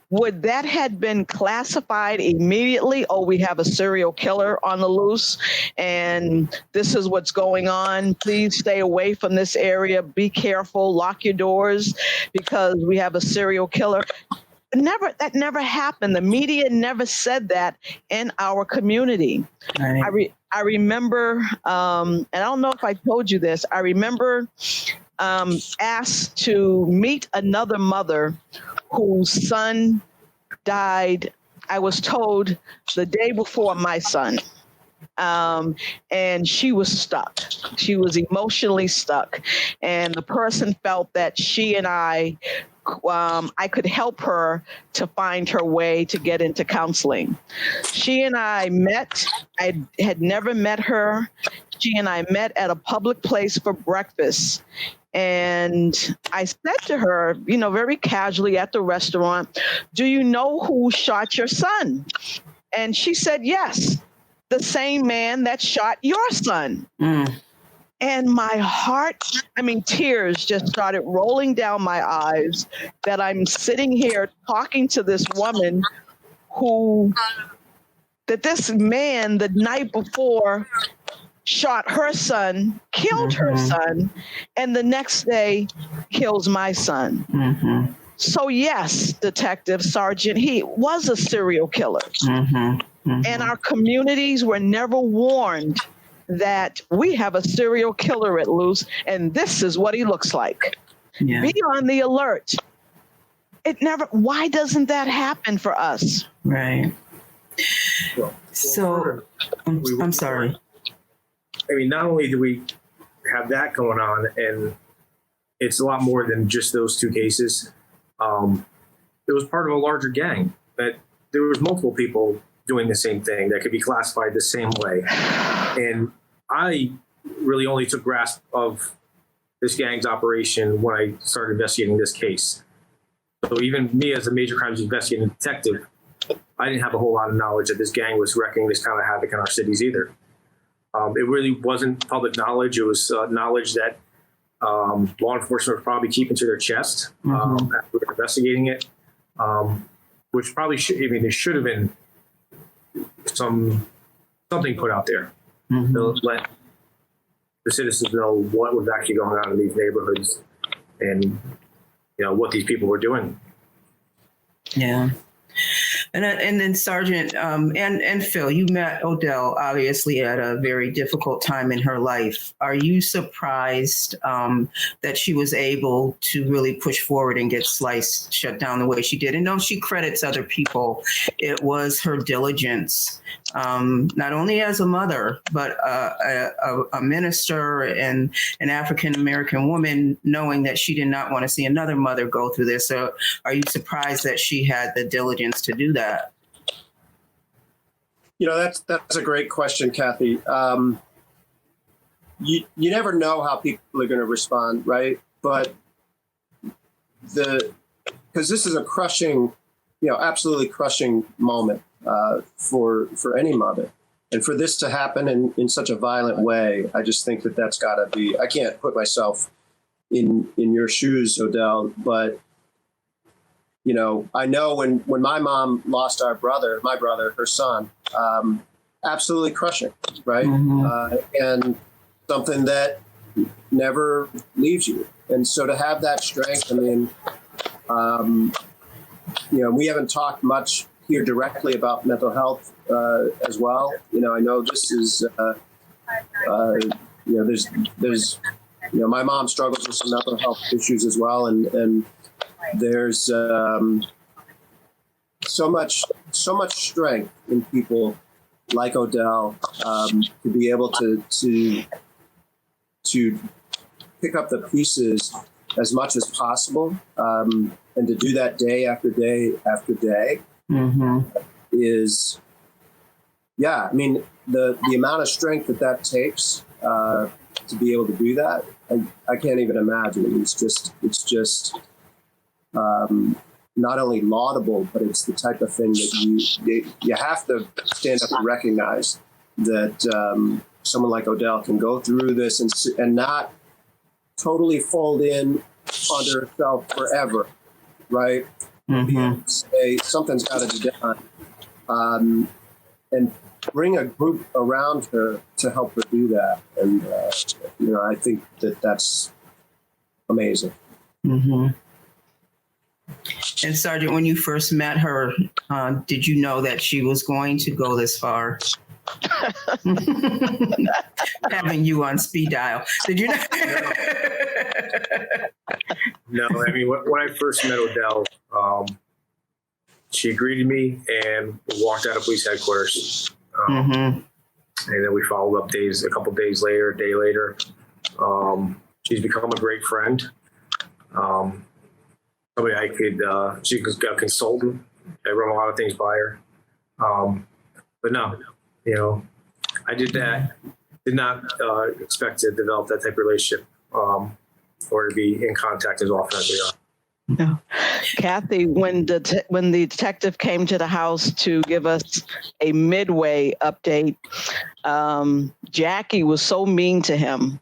[SPEAKER 2] would that have been classified immediately? Oh, we have a serial killer on the loose and this is what's going on. Please stay away from this area. Be careful, lock your doors because we have a serial killer. That never happened. The media never said that in our community. Right. I remember, and I don't know if I told you this, I remember asked to meet another mother whose son died, I was told, the day before my son. And she was stuck. She was emotionally stuck. And the person felt that she and I could help her to find her way to get into counseling. She and I met. I had never met her. She and I met at a public place for breakfast. And I said to her, very casually at the restaurant, "Do you know who shot your son?" And she said, "Yes, the same man that shot your son." And my heart, tears just started rolling down my eyes that I'm sitting here talking to this woman that this man the night before shot her son, killed her son, and the next day kills my son. So yes, Detective Sergeant, he was a serial killer. And our communities were never warned that we have a serial killer at loose, and this is what he looks like. Yeah. Be on the alert. Why doesn't that happen for us?
[SPEAKER 1] Right. So, I'm sorry.
[SPEAKER 4] Not only do we have that going on, and it's a lot more than just those two cases. It was part of a larger gang that there was multiple people doing the same thing that could be classified the same way. And I really only took grasp of this gang's operation when I started investigating this case. So even me as a major crimes investigating detective, I didn't have a whole lot of knowledge that this gang was wreaking this kind of havoc in our cities either. It really wasn't public knowledge. It was knowledge that law enforcement was probably keeping to their chest after we were investigating it, which probably there should have been something put out there to let the citizens know what was actually going on in these neighborhoods and what these people were doing.
[SPEAKER 1] Yeah. And then Sergeant and Phil, you met Odell obviously at a very difficult time in her life. Are you surprised that she was able to really push forward and get shut down the way she did? And no, she credits other people. It was her diligence, not only as a mother, but a minister and an African-American woman, knowing that she did not want to see another mother go through this. So are you surprised that she had the diligence to do that?
[SPEAKER 3] That's a great question, Kathy. You never know how people are going to respond, right? But because this is a crushing, absolutely crushing moment for any mother, and for this to happen in such a violent way, I just think that's got to be. I can't put myself in your shoes, Odell, but. I know when my mom lost my brother, her son, absolutely crushing, right? And something that never leaves you. And so to have that strength, we haven't talked much here directly about mental health as well. I know this is, there's my mom struggles with some mental health issues as well. And there's so much strength in people like Odell to be able to pick up the pieces as much as possible, and to do that day after day after day is, the amount of strength that takes to be able to do that, I can't even imagine. It's just. Not only laudable, but it's the type of thing that you have to stand up and recognize that someone like Odell can go through this and not totally fold in onto herself forever, right? Say something's got to be done, and bring a group around her to help her do that. And I think that's amazing.
[SPEAKER 1] And Sergeant, when you first met her, did you know that she was going to go this far? Having you on speed dial. Did you know?
[SPEAKER 4] No, when I first met Odell, she greeted me and walked out of police headquarters. And then we followed up a couple days later, a day later. She's become a great friend. Somebody I could, she was a consultant. I run a lot of things by her. But no, I did not expect to develop that type of relationship or to be in contact as often as we are.
[SPEAKER 2] No. Kathy, when the detective came to the house to give us a midway update, Jackie was so mean to him.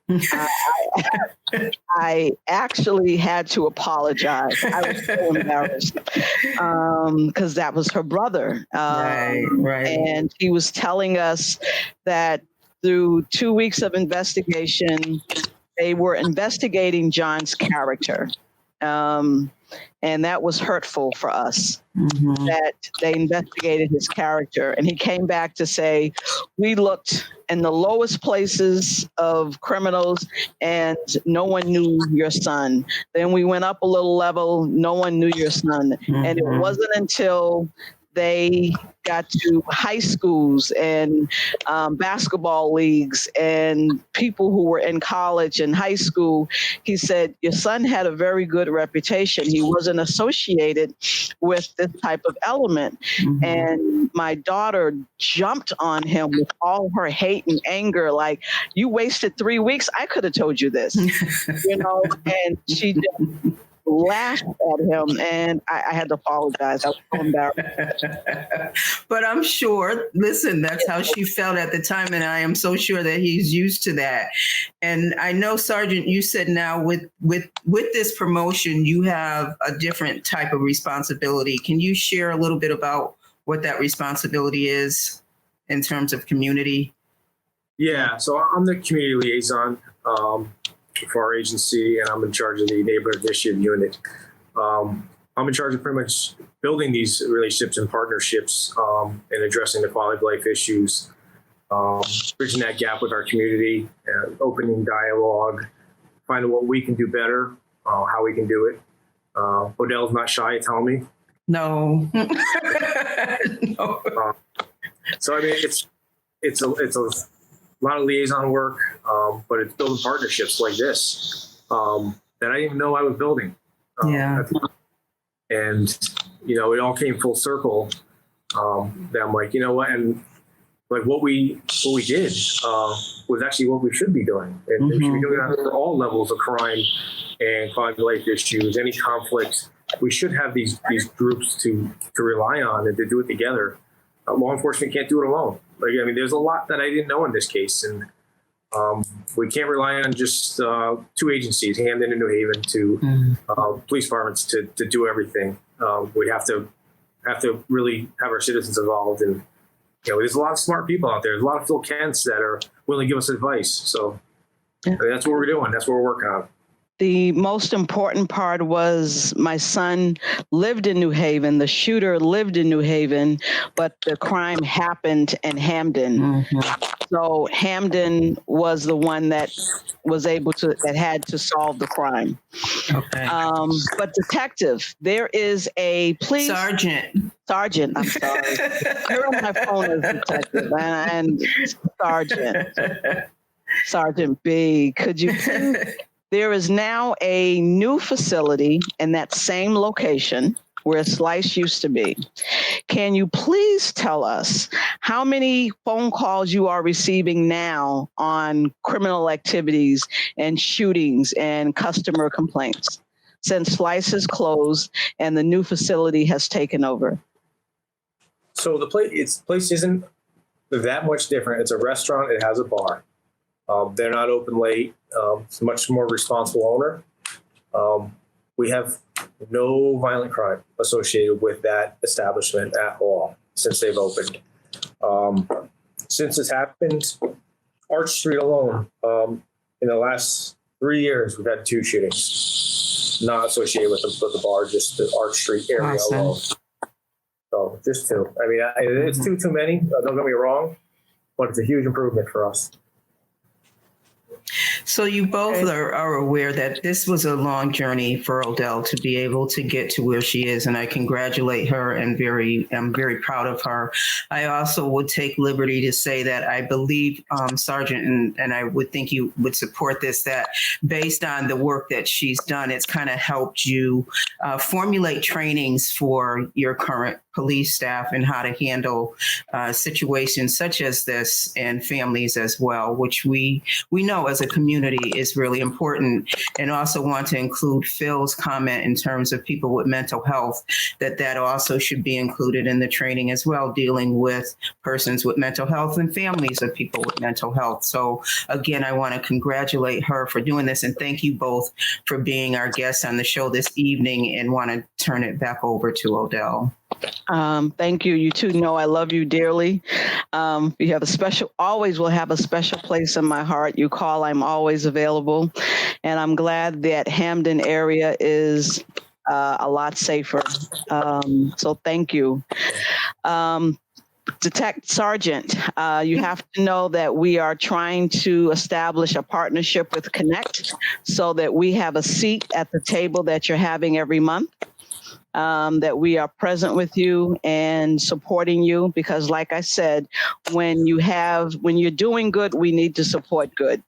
[SPEAKER 2] I actually had to apologize. I was so embarrassed because that was her brother.
[SPEAKER 1] Right.
[SPEAKER 2] And he was telling us that through 2 weeks of investigation, they were investigating John's character. And that was hurtful for us, that they investigated his character. And he came back to say, we looked in the lowest places of criminals and no one knew your son. Then we went up a little level, no one knew your son. And it wasn't until they got to high schools and basketball leagues and people who were in college and high school. He said, your son had a very good reputation. He wasn't associated with this type of element. And my daughter jumped on him with all her hate and anger, like, you wasted 3 weeks. I could have told you this, and she just laughed at him, and I had to apologize. I was so embarrassed.
[SPEAKER 1] But I'm sure, listen, that's how she felt at the time, and I am so sure that he's used to that. And I know, Sergeant, you said now with this promotion, you have a different type of responsibility. Can you share a little bit about what that responsibility is in terms of community?
[SPEAKER 4] Yeah, so I'm the community liaison for our agency, and I'm in charge of the neighborhood initiative unit. I'm in charge of pretty much building these relationships and partnerships and addressing the quality of life issues, bridging that gap with our community, opening dialogue, finding what we can do better, how we can do it. Odell's not shy to tell me.
[SPEAKER 1] No.
[SPEAKER 4] No. So I mean, it's a lot of liaison work, but it's building partnerships like this that I didn't even know I was building. And it all came full circle. That I'm like, you know what, and like what we did was actually what we should be doing, and we should be doing that at all levels of crime and quality of life issues, any conflicts. We should have these groups to rely on and to do it together. Law enforcement can't do it alone. There's a lot that I didn't know in this case, and we can't rely on just 2 agencies, Hamden and New Haven, to police departments to do everything. We have to really have our citizens involved, and there's a lot of smart people out there. There's a lot of Phil Kents that are willing to give us advice. So that's what we're doing. That's what we're working on.
[SPEAKER 2] The most important part was my son lived in New Haven. The shooter lived in New Haven, but the crime happened in Hamden. So Hamden was the one that was that had to solve the crime.
[SPEAKER 1] Okay.
[SPEAKER 2] But detective, there is a police Sergeant, I'm sorry. You're on my phone as detective and Sergeant B. Could you please? There is now a new facility in that same location where Slice used to be. Can you please tell us how many phone calls you are receiving now on criminal activities and shootings and customer complaints since Slice is closed and the new facility has taken over?
[SPEAKER 4] So the place isn't that much different. It's a restaurant. It has a bar. They're not open late. It's a much more responsible owner. We have no violent crime associated with that establishment at all since they've opened. Since this happened, Arch Street alone, in the last 3 years, we've had 2 shootings, not associated with the bar, just the Arch Street area alone. So just 2. It's too many. Don't get me wrong, but it's a huge improvement for us.
[SPEAKER 1] So you both are aware that this was a long journey for Odell to be able to get to where she is, and I congratulate her and I'm very proud of her. I also would take liberty to say that I believe, Sergeant, and I would think you would support this, that based on the work that she's done, it's kind of helped you formulate trainings for your current police staff and how to handle situations such as this and families as well, which we know as a community is really important. And also want to include Phil's comment in terms of people with mental health, that also should be included in the training as well, dealing with persons with mental health and families of people with mental health. So again, I want to congratulate her for doing this, and thank you both for being our guests on the show this evening, and want to turn it back over to Odell.
[SPEAKER 2] Thank you. You two know I love you dearly. You have always will have a special place in my heart. You call, I'm always available. And I'm glad that Hamden area is a lot safer. So thank you. Sergeant, you have to know that we are trying to establish a partnership with CONECT so that we have a seat at the table that you're having every month. That we are present with you and supporting you, because like I said, when you're doing good, we need to support good.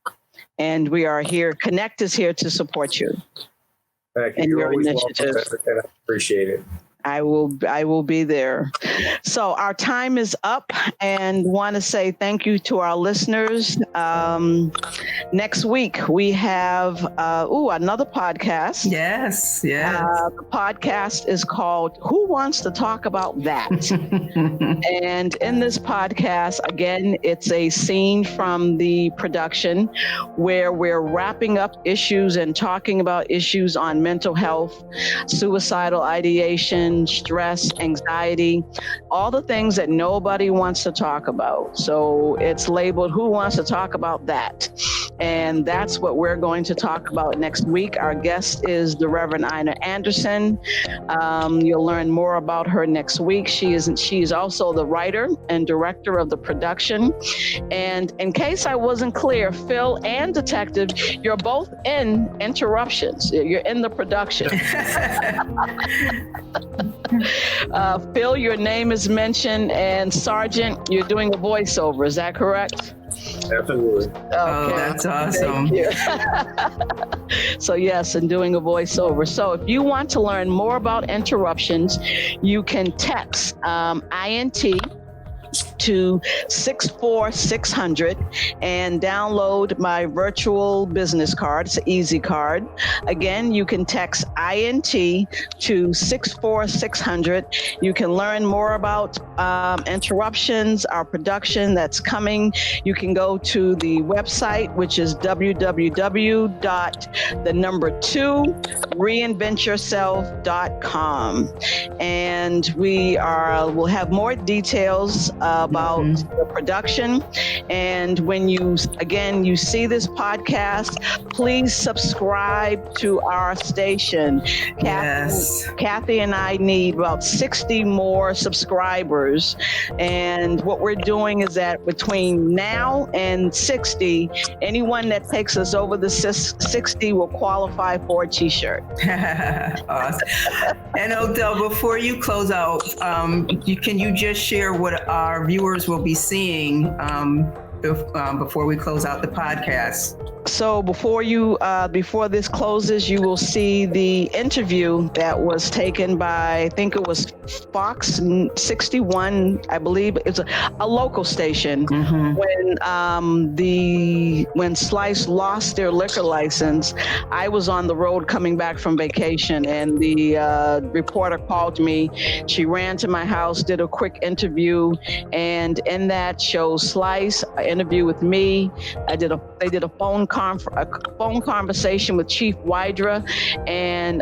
[SPEAKER 2] And we are here, CONECT is here to support you.
[SPEAKER 4] Thank you.
[SPEAKER 2] And
[SPEAKER 4] You're
[SPEAKER 2] your
[SPEAKER 4] always
[SPEAKER 2] initiative.
[SPEAKER 4] welcome, and I appreciate it.
[SPEAKER 2] I will be there. So our time is up, and want to say thank you to our listeners. Next week we have another podcast.
[SPEAKER 1] Yes.
[SPEAKER 2] The podcast is called Who Wants to Talk About That? And in this podcast, again, it's a scene from the production where we're wrapping up issues and talking about issues on mental health, suicidal ideation, stress, anxiety, all the things that nobody wants to talk about. So it's labeled Who Wants to Talk About That? And that's what we're going to talk about next week. Our guest is the Reverend Ina Anderson. You'll learn more about her next week. She is also the writer and director of the production. And in case I wasn't clear, Phil and Detective, you're both in Interruptions. You're in the production. Phil, your name is mentioned, and Sergeant, you're doing a voiceover. Is that correct?
[SPEAKER 4] Absolutely.
[SPEAKER 2] Okay.
[SPEAKER 1] Oh, that's awesome.
[SPEAKER 2] So yes, and doing a voiceover. So if you want to learn more about Interruptions, you can text INT to 64600 and download my virtual business card. It's an easy card. Again, you can text INT to 64600. You can learn more about Interruptions, our production that's coming. You can go to the website, which is www.2reinventyourself.com. And we'll have more details about the production. And when you see this podcast, please subscribe to our station.
[SPEAKER 1] Yes.
[SPEAKER 2] Kathy and I need about 60 more subscribers. And what we're doing is that between now and 60, anyone that takes us over the 60 will qualify for a t-shirt.
[SPEAKER 1] Awesome. And Odell, before you close out, can you just share what our viewers will be seeing before we close out the podcast?
[SPEAKER 2] So before this closes, you will see the interview that was taken by, I think it was Fox 61, I believe it's a local station. When Slice lost their liquor license, I was on the road coming back from vacation, and the reporter called me. She ran to my house, did a quick interview, and in that shows Slice, an interview with me. They did a phone conversation with Chief Wydra and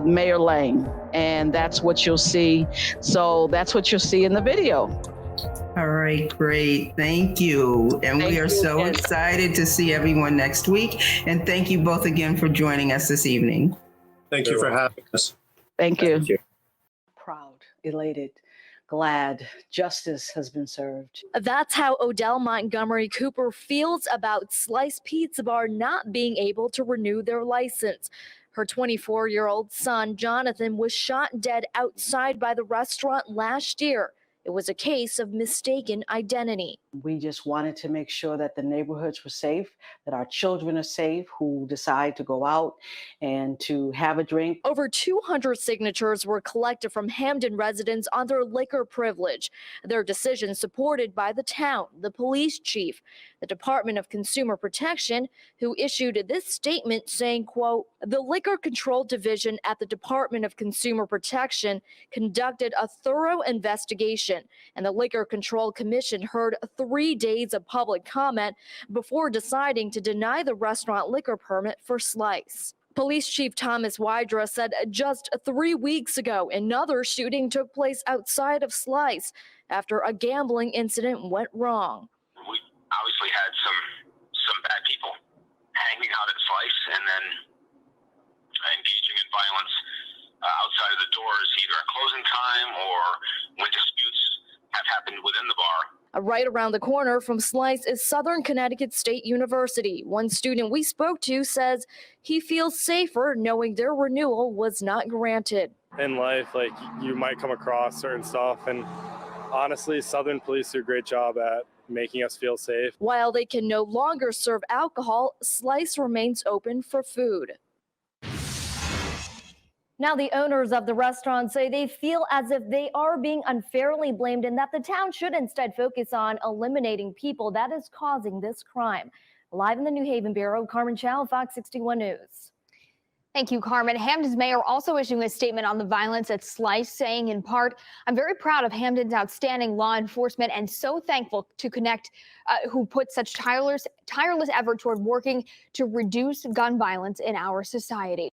[SPEAKER 2] Mayor Lang, and that's what you'll see. So that's what you'll see in the video.
[SPEAKER 1] All right, great. Thank you. And we are so excited to see everyone next week. And thank you both again for joining us this evening.
[SPEAKER 3] Thank you for having us.
[SPEAKER 2] Thank you.
[SPEAKER 4] Thank you.
[SPEAKER 2] Proud, elated, glad justice has been served.
[SPEAKER 5] That's how Odell Montgomery Cooper feels about Slice Pizza Bar not being able to renew their license. Her 24-year-old son, Jonathan, was shot dead outside by the restaurant last year. It was a case of mistaken identity.
[SPEAKER 2] We just wanted to make sure that the neighborhoods were safe, that our children are safe who decide to go out and to have a drink.
[SPEAKER 5] Over 200 signatures were collected from Hamden residents on their liquor privilege. Their decision supported by the town, the police chief, the Department of Consumer Protection, who issued this statement saying, quote, "The Liquor Control Division at the Department of Consumer Protection conducted a thorough investigation, and the Liquor Control Commission heard 3 days of public comment before deciding to deny the restaurant liquor permit for Slice." Police Chief Thomas Wydra said just 3 weeks ago, another shooting took place outside of Slice after a gambling incident went wrong.
[SPEAKER 6] We obviously had some bad people hanging out at Slice and then engaging in violence outside of the doors, either at closing time or when disputes have happened within the bar.
[SPEAKER 5] Right around the corner from Slice is Southern Connecticut State University. One student we spoke to says he feels safer knowing their renewal was not granted.
[SPEAKER 7] In life, like, you might come across certain stuff, and honestly, Southern Police do a great job at making us feel safe.
[SPEAKER 5] While they can no longer serve alcohol, Slice remains open for food. Now, the owners of the restaurant say they feel as if they are being unfairly blamed and that the town should instead focus on eliminating people that is causing this crime. Live in the New Haven Bureau, Carmen Chow, Fox 61 News.
[SPEAKER 8] Thank you, Carmen. Hamden's mayor also issuing a statement on the violence at Slice, saying in part, "I'm very proud of Hamden's outstanding law enforcement and so thankful to CONECT, who put such tireless effort toward working to reduce gun violence in our society."